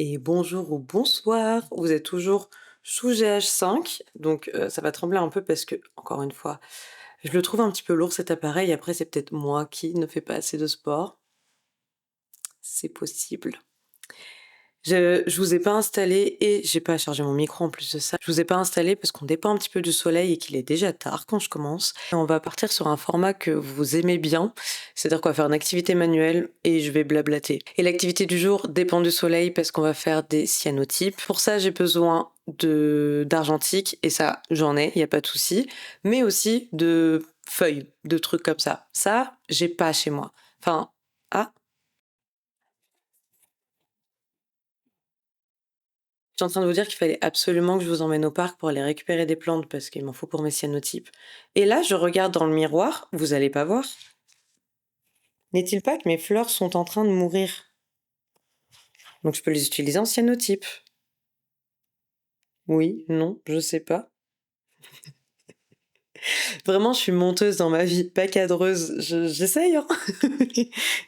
Et bonjour ou bonsoir, vous êtes toujours sous GH5, donc ça va trembler un peu parce que, encore une fois, je le trouve un petit peu lourd cet appareil. Après, c'est peut-être moi qui ne fais pas assez de sport, c'est possible. Je vous ai pas installé et j'ai pas chargé mon micro en plus de ça. Je vous ai pas installé parce qu'on dépend un petit peu du soleil et qu'il est déjà tard quand je commence. On va partir sur un format que vous aimez bien, c'est-à-dire qu'on va faire une activité manuelle et je vais blablater. Et l'activité du jour dépend du soleil parce qu'on va faire des cyanotypes. Pour ça, j'ai besoin d'argentique et ça, j'en ai, y a pas de souci, mais aussi de feuilles, de trucs comme ça. Ça, j'ai pas chez moi. Enfin, ah, j'étais en train de vous dire qu'il fallait absolument que je vous emmène au parc pour aller récupérer des plantes parce qu'il m'en faut pour mes cyanotypes. Et là, je regarde dans le miroir, vous allez pas voir. N'est-il pas que mes fleurs sont en train de mourir? Donc je peux les utiliser en cyanotype. Oui, non, je sais pas. Vraiment, je suis menteuse dans ma vie, pas cadreuse. J'essaye, hein.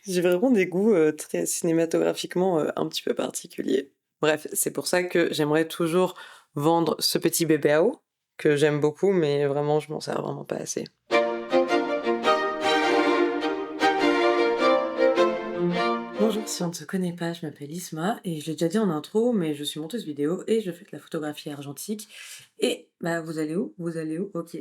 J'ai vraiment des goûts très cinématographiquement un petit peu particuliers. Bref, c'est pour ça que j'aimerais toujours vendre ce petit bébé à eau, que j'aime beaucoup, mais vraiment, je m'en sers vraiment pas assez. Bonjour, si on ne se connaît pas, je m'appelle Isma et je l'ai déjà dit en intro, mais je suis monteuse vidéo et je fais de la photographie argentique. Et bah vous allez où? Vous allez où? Ok.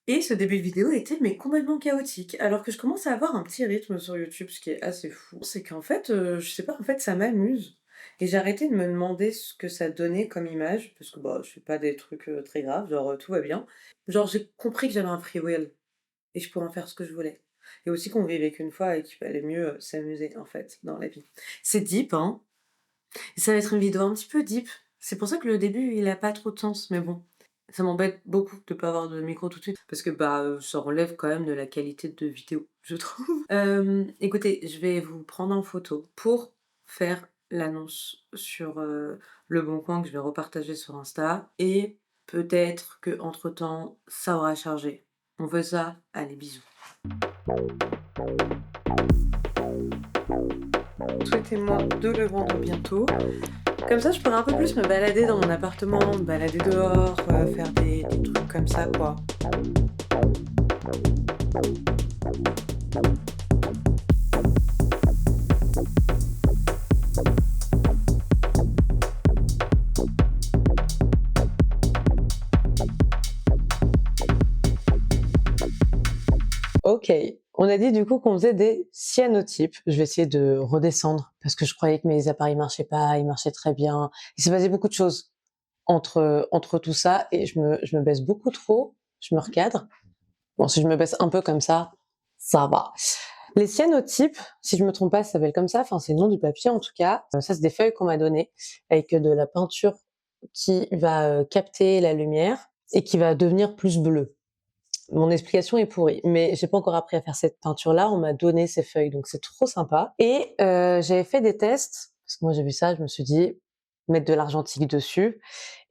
Et ce début de vidéo était mais complètement chaotique, alors que je commence à avoir un petit rythme sur YouTube, ce qui est assez fou. C'est qu'en fait, je sais pas, en fait ça m'amuse. Et j'ai arrêté de me demander ce que ça donnait comme image, parce que bah je fais pas des trucs très graves, genre tout va bien. Genre j'ai compris que j'avais un free will et je pouvais en faire ce que je voulais. Et aussi qu'on vivait qu'une fois et qu'il fallait mieux s'amuser en fait dans la vie. C'est deep, hein. Et ça va être une vidéo un petit peu deep. C'est pour ça que le début il a pas trop de sens, mais bon. Ça m'embête beaucoup de pas avoir de micro tout de suite parce que bah ça relève quand même de la qualité de vidéo, je trouve. Écoutez, je vais vous prendre en photo pour faire l'annonce sur Le Bon Coin que je vais repartager sur Insta et peut-être que entre temps ça aura chargé. On veut ça? Allez, bisous. Souhaitez-moi de le vendre bientôt. Comme ça, je pourrais un peu plus me balader dans mon appartement, me balader dehors, faire des trucs comme ça, quoi. Ok, on a dit du coup qu'on faisait des cyanotypes. Je vais essayer de redescendre parce que je croyais que mes appareils marchaient pas, ils marchaient très bien. Il s'est passé beaucoup de choses entre tout ça et je me baisse beaucoup trop, je me recadre. Bon, si je me baisse un peu comme ça va. Les cyanotypes, si je me trompe pas, ça s'appelle comme ça, enfin c'est le nom du papier en tout cas. Ça c'est des feuilles qu'on m'a données avec de la peinture qui va capter la lumière et qui va devenir plus bleue. Mon explication est pourrie, mais j'ai pas encore appris à faire cette peinture-là. On m'a donné ces feuilles, donc c'est trop sympa. Et j'avais fait des tests parce que moi j'ai vu ça, je me suis dit mettre de l'argentique dessus.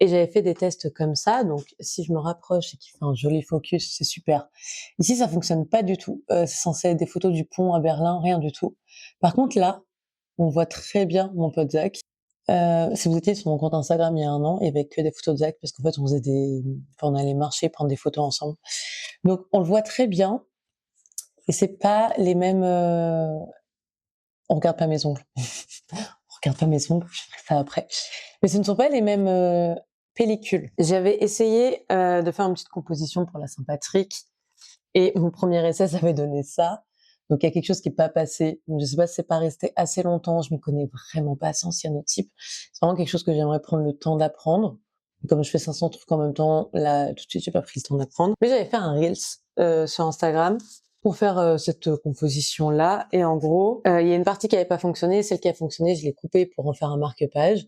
Et j'avais fait des tests comme ça. Donc si je me rapproche et qu'il fait un joli focus, c'est super. Ici ça fonctionne pas du tout. C'est censé être des photos du pont à Berlin, rien du tout. Par contre là, on voit très bien mon pote Zach. Si vous étiez sur mon compte Instagram il y a 1 an, il y avait que des photos de Zach parce qu'en fait on allait marcher, prendre des photos ensemble. Donc on le voit très bien et c'est pas les mêmes. On regarde pas mes ongles. On regarde pas mes ongles. Je ferai ça après. Mais ce ne sont pas les mêmes pellicules. J'avais essayé de faire une petite composition pour la Saint-Patrick et mon premier essai ça avait donné ça. Donc il y a quelque chose qui est pas passé. Je sais pas si c'est pas resté assez longtemps. Je m'y connais vraiment pas assez en cyanotype. C'est vraiment quelque chose que j'aimerais prendre le temps d'apprendre. Comme je fais 500 trucs en même temps, là tout de suite j'ai pas pris le temps d'apprendre. Mais j'avais fait un reels sur Instagram pour faire cette composition-là. Et en gros, il y a une partie qui avait pas fonctionné. Celle qui a fonctionné, je l'ai coupée pour en faire un marque-page.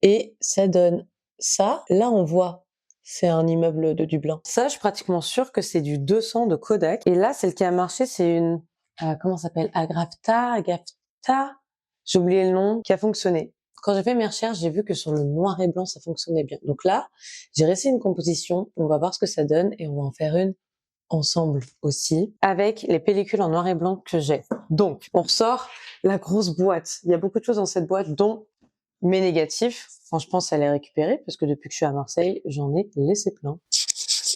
Et ça donne ça. Là, on voit, c'est un immeuble de Dublin. Ça, je suis pratiquement sûre que c'est du 200 de Kodak. Et là, celle qui a marché, c'est une, comment ça s'appelle? Agrafta? J'ai oublié le nom, qui a fonctionné. Quand j'ai fait mes recherches, j'ai vu que sur le noir et blanc, ça fonctionnait bien. Donc là, j'ai réessayé une composition. On va voir ce que ça donne et on va en faire une ensemble aussi avec les pellicules en noir et blanc que j'ai. Donc, on ressort la grosse boîte. Il y a beaucoup de choses dans cette boîte, dont Mes négatifs, franchement, ça l'est récupéré parce que depuis que je suis à Marseille, j'en ai laissé plein.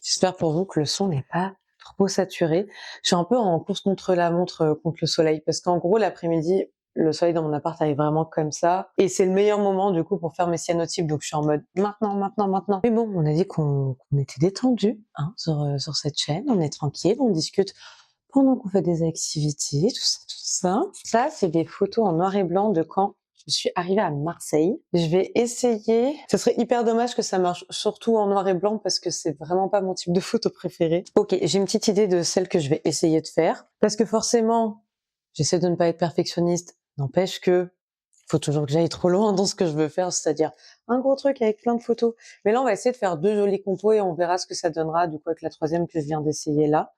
J'espère pour vous que le son n'est pas trop saturé. Je suis un peu en course contre la montre, contre le soleil parce qu'en gros, l'après-midi, le soleil dans mon appart arrive vraiment comme ça et c'est le meilleur moment du coup pour faire mes cyanotypes, donc je suis en mode: «Maintenant, maintenant, maintenant». Mais bon, on a dit qu'on était détendus, hein, sur cette chaîne. On est tranquille, on discute pendant qu'on fait des activités, tout ça, tout ça. Ça, c'est des photos en noir et blanc de quand je suis arrivée à Marseille. Je vais essayer. Ce serait hyper dommage que ça marche surtout en noir et blanc parce que c'est vraiment pas mon type de photo préféré. Ok, j'ai une petite idée de celle que je vais essayer de faire parce que forcément, j'essaie de ne pas être perfectionniste. N'empêche que faut toujours que j'aille trop loin dans ce que je veux faire, c'est-à-dire un gros truc avec plein de photos. Mais là, on va essayer de faire 2 jolis compos et on verra ce que ça donnera du coup avec la troisième que je viens d'essayer là.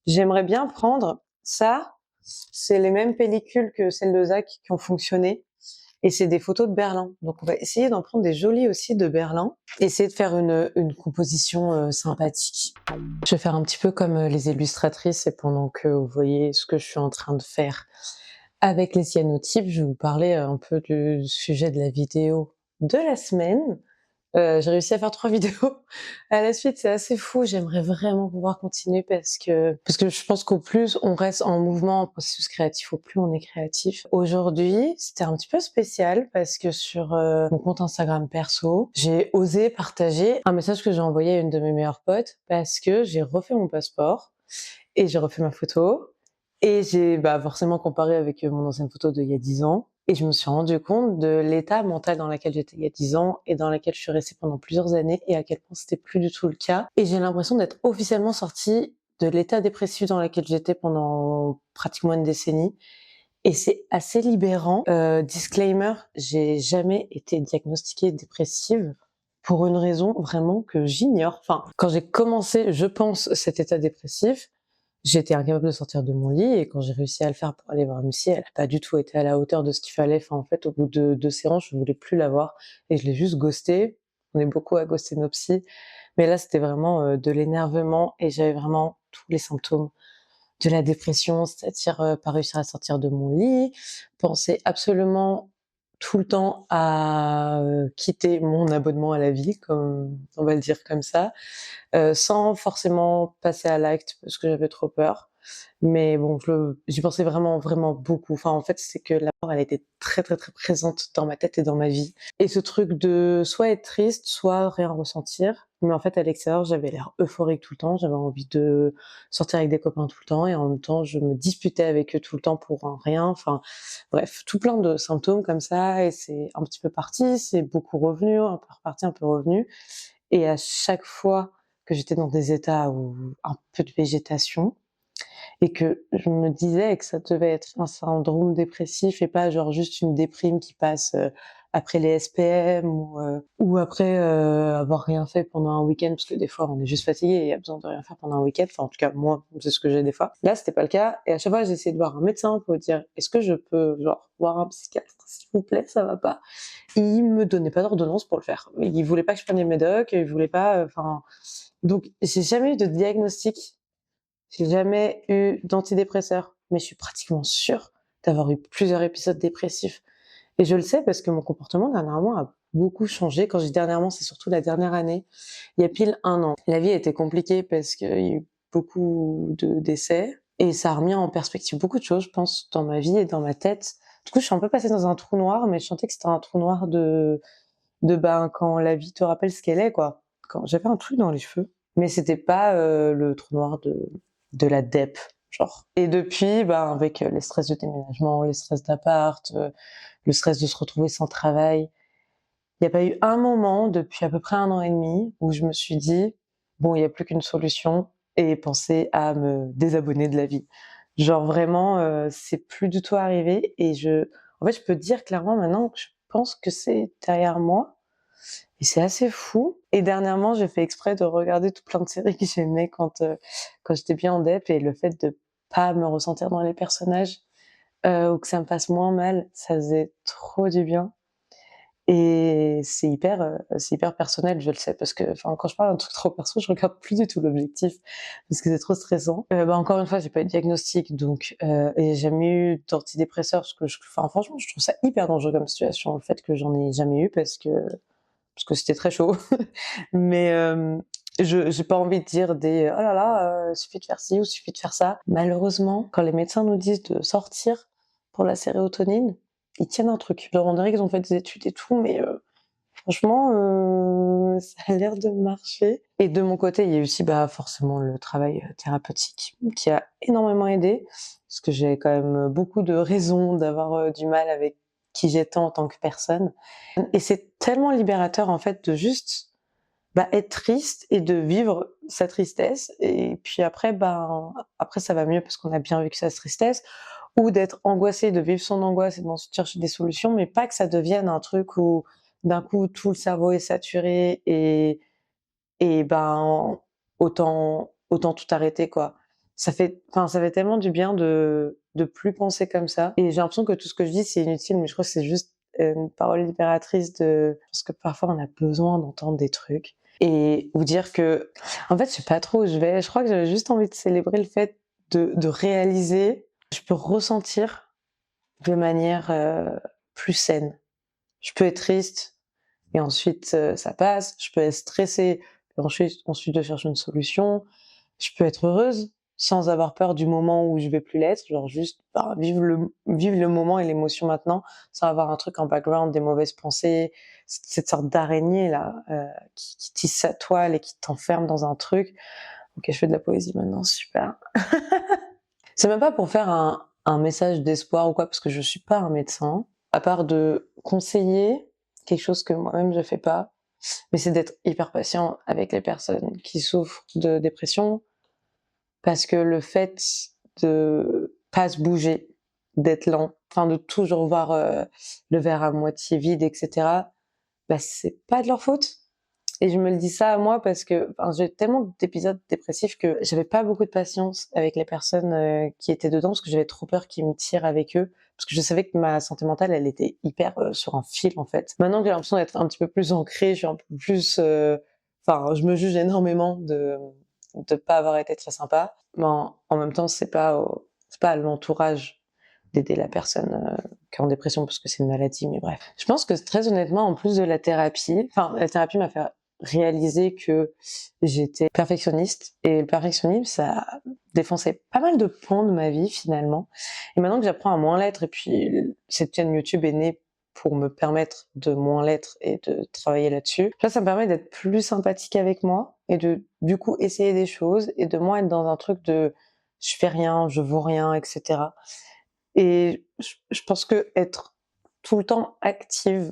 J'aimerais bien prendre ça, c'est les mêmes pellicules que celles de Zach qui ont fonctionné et c'est des photos de Berlin. Donc on va essayer d'en prendre des jolies aussi de Berlin, essayer de faire une composition sympathique. Je vais faire un petit peu comme les illustratrices et pendant que vous voyez ce que je suis en train de faire avec les cyanotypes, je vais vous parler un peu du sujet de la vidéo de la semaine. J'ai réussi à faire 3 vidéos à la suite, c'est assez fou. J'aimerais vraiment pouvoir continuer parce que je pense qu'au plus on reste en mouvement, en processus créatif, au plus on est créatif. Aujourd'hui, c'était un petit peu spécial parce que sur mon compte Instagram perso, j'ai osé partager un message que j'ai envoyé à une de mes meilleures potes parce que j'ai refait mon passeport et j'ai refait ma photo et j'ai, forcément comparé avec mon ancienne photo d'il y a 10 ans et je me suis rendu compte de l'état mental dans lequel j'étais il y a 10 ans et dans lequel je suis restée pendant plusieurs années et à quel point c'était plus du tout le cas. Et j'ai l'impression d'être officiellement sortie de l'état dépressif dans lequel j'étais pendant pratiquement une décennie et c'est assez libérant. Disclaimer, j'ai jamais été diagnostiquée dépressive pour une raison vraiment que j'ignore. Enfin, quand j'ai commencé, je pense, cet état dépressif, j'étais incapable de sortir de mon lit et quand j'ai réussi à le faire pour aller voir une psy, elle a pas du tout été à la hauteur de ce qu'il fallait. Enfin, en fait, au bout de 2 séances, je voulais plus la voir et je l'ai juste ghostée. On est beaucoup à ghoster nos psys, mais là, c'était vraiment, de l'énervement et j'avais vraiment tous les symptômes de la dépression, c'est-à-dire, pas réussir à sortir de mon lit, penser absolument tout le temps à, quitter mon abonnement à la vie, comme on va le dire comme ça, sans forcément passer à l'acte parce que j'avais trop peur. Mais bon, j'y pensais vraiment, vraiment beaucoup. Enfin, en fait, c'est que la mort, elle était très, très, très présente dans ma tête et dans ma vie. Et ce truc de soit être triste, soit rien ressentir. Mais en fait, à l'extérieur, j'avais l'air euphorique tout le temps. J'avais envie de sortir avec des copains tout le temps et en même temps, je me disputais avec eux tout le temps pour un rien. Enfin, bref, tout plein de symptômes comme ça et c'est un petit peu parti, c'est beaucoup revenu, un peu reparti, un peu revenu. Et à chaque fois que j'étais dans des états où un peu de végétation et que je me disais que ça devait être un syndrome dépressif et pas genre juste une déprime qui passe, après les SPM ou après, avoir rien fait pendant un week-end parce que des fois on est juste fatigué et il y a besoin de rien faire pendant un week-end. Enfin en tout cas moi, c'est ce que j'ai des fois. Là, c'était pas le cas et à chaque fois j'essayais de voir un médecin pour dire: «Est-ce que je peux genre voir un psychiatre s'il vous plaît, ça va pas?» Il me donnait pas d'ordonnance pour le faire. Il voulait pas que je prenne les médocs, il voulait pas, enfin donc j'ai jamais eu de diagnostic, j'ai jamais eu d'antidépresseur, mais je suis pratiquement sûre d'avoir eu plusieurs épisodes dépressifs et je le sais parce que mon comportement dernièrement a beaucoup changé. Quand je dis dernièrement, c'est surtout la dernière année, il y a pile 1 an. La vie a été compliquée parce qu'il y a eu beaucoup de décès et ça a remis en perspective beaucoup de choses, je pense, dans ma vie et dans ma tête. Du coup, je suis un peu passée dans un trou noir, mais je sentais que c'était un trou noir quand la vie te rappelle ce qu'elle est, quoi. Quand j'avais un truc dans les cheveux, mais c'était pas, le trou noir de la dep, genre. Et depuis, avec, les stress de déménagement, les stress d'appart, le stress de se retrouver sans travail, il y a pas eu un moment depuis à peu près 1 an et demi où je me suis dit: «Bon, il y a plus qu'une solution» et penser à me désabonner de la vie. Genre vraiment, c'est plus du tout arrivé et en fait, je peux dire clairement maintenant que je pense que c'est derrière moi et c'est assez fou et dernièrement, j'ai fait exprès de regarder tout plein de séries que j'aimais quand j'étais bien en dep et le fait de pas me ressentir dans les personnages, ou que ça me fasse moins mal, ça faisait trop du bien Et c'est hyper personnel, je le sais, parce que enfin, quand je parle d'un truc trop perso, je regarde plus du tout l'objectif parce que c'est trop stressant. Encore une fois, j'ai pas eu de diagnostic, donc et j'ai jamais eu d'antidépresseur parce que enfin, franchement, je trouve ça hyper dangereux comme situation, le fait que j'en ai jamais eu parce que c'était très chaud. Mais je j'ai pas envie de dire des: «Oh là là, suffit de faire ci ou suffit de faire ça». Malheureusement, quand les médecins nous disent de sortir pour la sérotonine, ils tiennent un truc. Genre on dirait qu'ils ont fait des études et tout, mais franchement, ça a l'air de marcher. Et de mon côté, il y a aussi, bah, forcément le travail, thérapeutique qui a énormément aidé, parce que j'ai quand même beaucoup de raisons d'avoir, du mal avec qui j'étais en tant que personne. Et c'est tellement libérateur en fait de juste, bah, être triste et de vivre sa tristesse et puis après, ben, après ça va mieux parce qu'on a bien vécu sa tristesse, ou d'être angoissé, de vivre son angoisse et d'ensuite chercher des solutions, mais pas que ça devienne un truc où d'un coup tout le cerveau est saturé et ben, autant tout arrêter quoi. Ça fait tellement du bien de plus penser comme ça et j'ai l'impression que tout ce que je dis c'est inutile, mais je crois que c'est juste une parole libératrice parce que parfois on a besoin d'entendre des trucs et vous dire que en fait, je sais pas trop où je vais. Je crois que j'avais juste envie de célébrer le fait de réaliser, je peux ressentir de manière, plus saine. Je peux être triste et ensuite, ça passe. Je peux être stressée et ensuite je cherche une solution. Je peux être heureuse sans avoir peur du moment où je vais plus l'être, genre juste, bah, vivre le moment et l'émotion maintenant, sans avoir un truc en background, des mauvaises pensées, cette sorte d'araignée là, qui tisse sa toile et qui t'enferme dans un truc. OK, je fais de la poésie maintenant, super. C'est même pas pour faire un message d'espoir ou quoi, parce que je suis pas un médecin, à part de conseiller quelque chose que moi-même je fais pas, mais c'est d'être hyper patient avec les personnes qui souffrent de dépression, parce que le fait de pas se bouger, d'être lent, enfin de toujours voir, le verre à moitié vide et cetera, bah, c'est pas de leur faute. Et je me le dis ça à moi parce que enfin, j'ai tellement d'épisodes dépressifs que j'avais pas beaucoup de patience avec les personnes, qui étaient dedans parce que j'avais trop peur qu'ils me tirent avec eux. Parce que je savais que ma santé mentale, elle était hyper, sur un fil, en fait. Maintenant que j'ai l'impression d'être un petit peu plus ancrée, je suis un peu plus, enfin, je me juge énormément de pas avoir été très sympa. Mais en même temps, c'est pas à l'entourage d'aider la personne, qui est en dépression parce que c'est une maladie, mais bref. Je pense que très honnêtement, en plus de la thérapie, enfin, la thérapie m'a fait réaliser que j'étais perfectionniste et le perfectionnisme, ça défonçait pas mal de pans de ma vie finalement. Et maintenant que j'apprends à moins l'être, et puis cette chaîne YouTube est née pour me permettre de moins l'être et de travailler là-dessus. Ça me permet d'être plus sympathique avec moi et de du coup essayer des choses et de moins être dans un truc de je fais rien, je vaux rien, etc. Et je pense que être tout le temps active,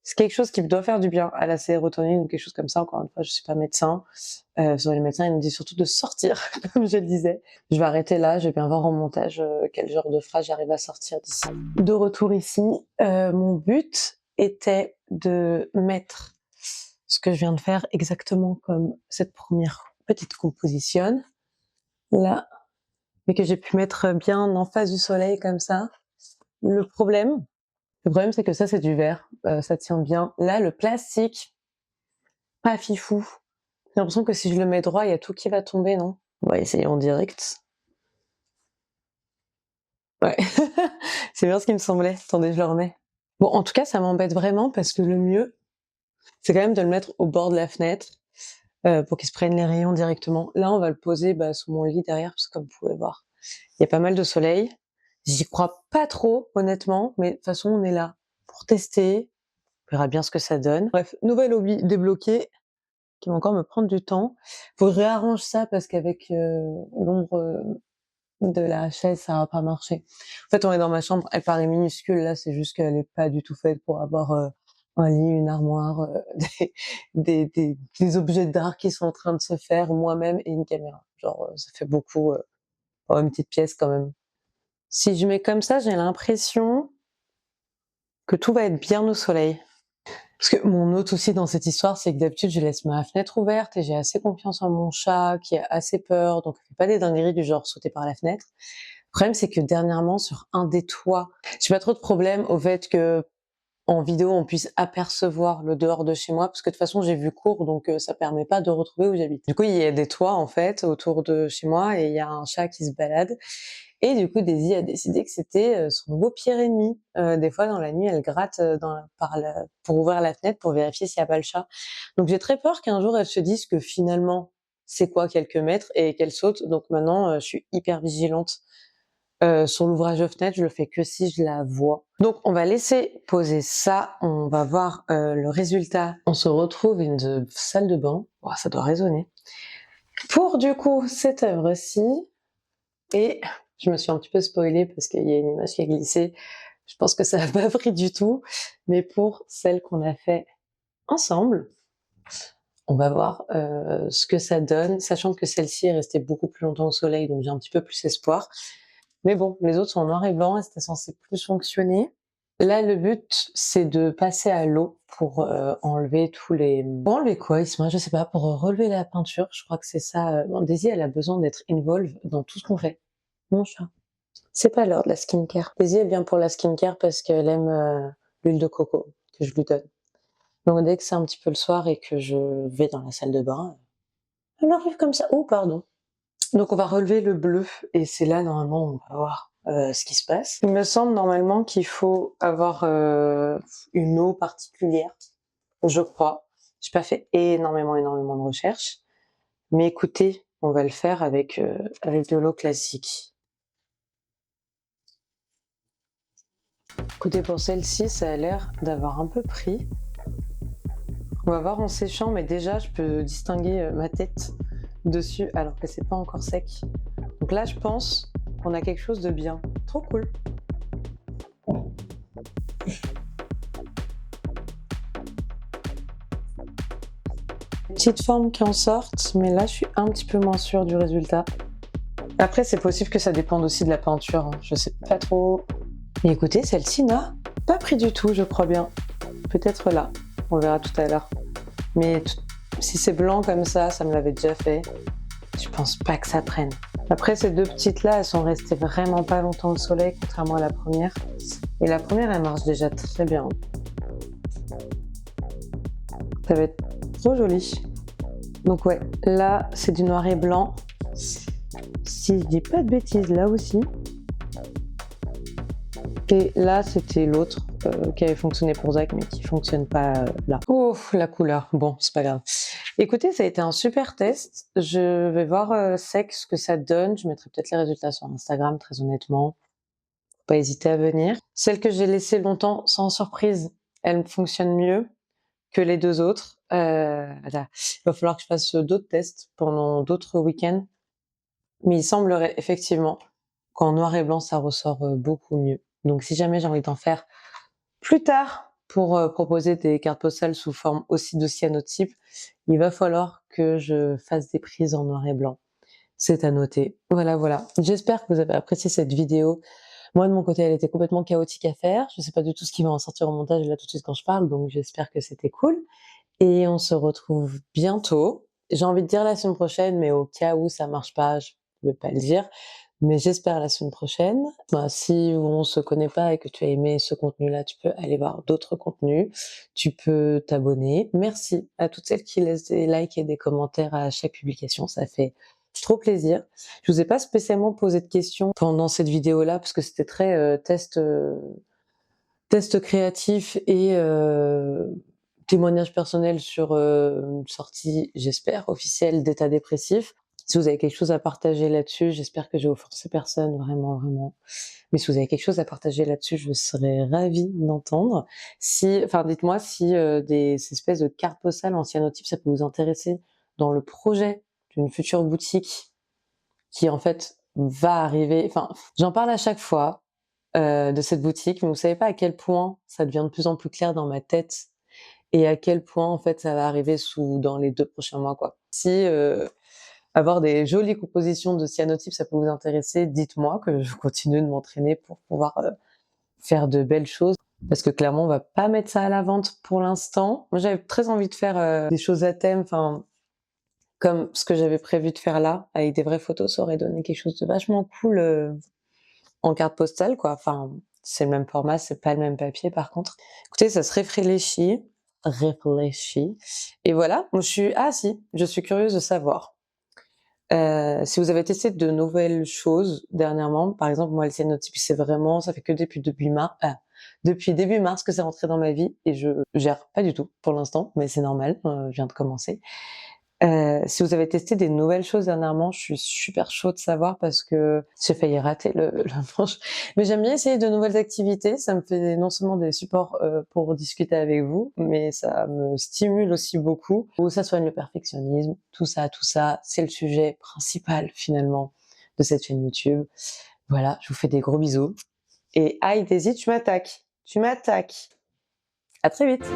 c'est quelque chose qui doit faire du bien à la sérotonine ou quelque chose comme ça. Encore une fois, je suis pas médecin. Souvent les médecins, ils nous disent surtout de sortir, comme je le disais. Je vais arrêter là, je vais bien voir au montage, quel genre de phrase j'arrive à sortir d'ici. De retour ici, mon but était de mettre ce que je viens de faire exactement comme cette première petite composition, là, mais que j'ai pu mettre bien en face du soleil comme ça. Le problème, c'est que ça, c'est du verre, ça tient bien. Là, le plastique, pas fifou. J'ai l'impression que si je le mets droit, il y a tout qui va tomber, non? On va essayer en direct. Ouais, c'est bien ce qui me semblait. Attendez, je le remets. Bon, en tout cas, ça m'embête vraiment parce que le mieux, c'est quand même de le mettre au bord de la fenêtre, pour qu'il se prenne les rayons directement. Là, on va le poser, bah, sous mon lit derrière parce que comme vous pouvez voir, il y a pas mal de soleil. J'y crois pas trop, honnêtement, mais de toute façon, on est là pour tester. On verra bien ce que ça donne. Bref, nouvelle hobby débloqué qui va encore me prendre du temps. Faut que je réarrange ça parce qu'avec, l'ombre, de la chaise, ça va pas marcher. En fait, on est dans ma chambre, elle paraît minuscule, là, c'est juste qu'elle est pas du tout faite pour avoir, un lit, une armoire, des objets d'art qui sont en train de se faire, moi-même et une caméra. Genre, ça fait beaucoup, pour une petite pièce quand même. Si je mets comme ça, j'ai l'impression que tout va être bien au soleil. Parce que mon autre souci dans cette histoire, c'est que d'habitude, je laisse ma fenêtre ouverte et j'ai assez confiance en mon chat qui a assez peur, donc il fait pas des dingueries du genre sauter par la fenêtre. Le problème, c'est que dernièrement, sur un des toits, j'ai pas trop de problème au fait que en vidéo, on puisse apercevoir le dehors de chez moi, parce que de toute façon, j'ai vue court, donc ça permet pas de retrouver où j'habite. Du coup, il y a des toits, en fait, autour de chez moi et il y a un chat qui se balade et du coup, Daisy a décidé que c'était, son nouveau pire ennemi. Des fois, dans la nuit, elle gratte, pour ouvrir la fenêtre, pour vérifier s'il y a pas le chat. Donc j'ai très peur qu'un jour, elle se dise que finalement, c'est quoi quelques mètres et qu'elle saute. Donc maintenant, je suis hyper vigilante. Sur l'ouvrage de fenêtre, je le fais que si je la vois. Donc on va laisser poser ça, on va voir, le résultat. On se retrouve une salle de bain. Ouah, ça doit résonner. Pour du coup cette œuvre-ci et je me suis un petit peu spoilée parce qu'il y a une image qui a glissé. Je pense que ça a pas pris du tout, mais pour celle qu'on a fait ensemble, on va voir, ce que ça donne, sachant que celle-ci est restée beaucoup plus longtemps au soleil, donc j'ai un petit peu plus espoir. Mais bon, les autres sont en noir et blanc et c'était censé plus fonctionner. Là, le but, c'est de passer à l'eau pour enlever tous les... Pour enlever quoi, Isma? Je sais pas, pour relever la peinture, je crois que c'est ça. Bon, Daisy, elle a besoin d'être involved dans tout ce qu'on fait. Mon chat. C'est pas l'heure de la skincare. Daisy, elle vient pour la skincare parce qu'elle aime l'huile de coco que je lui donne. Donc dès que c'est un petit peu le soir et que je vais dans la salle de bain, elle arrive comme ça. Oh, pardon. Donc on va relever le bleu et c'est là normalement on va voir ce qui se passe. Il me semble normalement qu'il faut avoir une eau particulière, je crois. J'ai pas fait énormément de recherches, mais écoutez, on va le faire avec de l'eau classique. Écoutez, pour celle-ci, ça a l'air d'avoir un peu pris. On va voir en séchant, mais déjà je peux distinguer ma tête dessus alors que c'est pas encore sec. Donc là, je pense qu'on a quelque chose de bien. Trop cool. Petites formes qui en sortent, mais là, je suis un petit peu moins sûre du résultat. Après, c'est possible que ça dépende aussi de la peinture. Hein. Je sais pas trop. Et écoutez, celle-ci n'a pas pris du tout, je crois bien. Peut-être là. On verra tout à l'heure. Mais si c'est blanc comme ça me l'avait déjà fait. Je pense pas que ça prenne. Après, ces deux petites-là, elles sont restées vraiment pas longtemps au soleil, contrairement à la première. Et la première, elle marche déjà très bien. Ça va être trop joli. Donc ouais, là, c'est du noir et blanc. Si je dis pas de bêtises, là aussi. Et là, c'était l'autre qui avait fonctionné pour Zach, mais qui fonctionne pas là. Ouf, la couleur. Bon, c'est pas grave. Écoutez, ça a été un super test. Je vais voir sec ce que ça donne. Je mettrai peut-être les résultats sur Instagram, très honnêtement. Faut pas hésiter à venir. Celle que j'ai laissée longtemps sans surprise, elle fonctionne mieux que les deux autres. Voilà. Il va falloir que je fasse d'autres tests pendant d'autres week-ends. Mais il semblerait effectivement qu'en noir et blanc, ça ressort beaucoup mieux. Donc si jamais j'ai envie d'en faire plus tard pour proposer des cartes postales sous forme aussi de cyanotype, il va falloir que je fasse des prises en noir et blanc. C'est à noter. Voilà, voilà. J'espère que vous avez apprécié cette vidéo. Moi, de mon côté, elle était complètement chaotique à faire. Je sais pas du tout ce qui va en sortir au montage là tout de suite quand je parle, donc j'espère que c'était cool. Et on se retrouve bientôt. J'ai envie de dire la semaine prochaine, mais au cas où ça marche pas, je ne vais pas le dire. Mais j'espère la semaine prochaine. Bah, si on se connaît pas et que tu as aimé ce contenu-là, tu peux aller voir d'autres contenus. Tu peux t'abonner. Merci à toutes celles qui laissent des likes et des commentaires à chaque publication. Ça fait trop plaisir. Je vous ai pas spécialement posé de questions pendant cette vidéo-là parce que c'était très test créatif et témoignage personnel sur une sortie, j'espère, officielle d'état dépressif. Si vous avez quelque chose à partager là-dessus, j'espère que je vais offenser personne, vraiment, vraiment. Mais si vous avez quelque chose à partager là-dessus, je serais ravie d'entendre. Dites-moi si ces espèces de cartes postales en cyanotype, ça peut vous intéresser dans le projet d'une future boutique qui, en fait, va arriver. Enfin, j'en parle à chaque fois de cette boutique, mais vous savez pas à quel point ça devient de plus en plus clair dans ma tête et à quel point, en fait, ça va arriver dans les 2 prochains mois, quoi. Si avoir des jolies compositions de cyanotypes, ça peut vous intéresser, dites-moi que je continue de m'entraîner pour pouvoir faire de belles choses. Parce que clairement, on va pas mettre ça à la vente pour l'instant. Moi, j'avais très envie de faire des choses à thème, enfin, comme ce que j'avais prévu de faire là, avec des vraies photos, ça aurait donné quelque chose de vachement cool en carte postale, quoi. Enfin, C'est le même format, c'est pas le même papier par contre. Écoutez, ça se réfléchit et voilà, moi je suis curieuse de savoir, si vous avez testé de nouvelles choses dernièrement. Par exemple, moi, le cyanotype, c'est vraiment ça fait que depuis début mars que c'est rentré dans ma vie et je gère pas du tout pour l'instant, mais c'est normal, je viens de commencer. Si vous avez testé des nouvelles choses dernièrement, je suis super chaude de savoir parce que j'ai failli rater le la manche. Mais j'aime bien essayer de nouvelles activités, ça me fait non seulement des supports, pour discuter avec vous, mais ça me stimule aussi beaucoup. Où ça soigne le perfectionnisme, tout ça, c'est le sujet principal finalement de cette chaîne YouTube. Voilà, je vous fais des gros bisous et aïe, tu m'attaques. À très vite.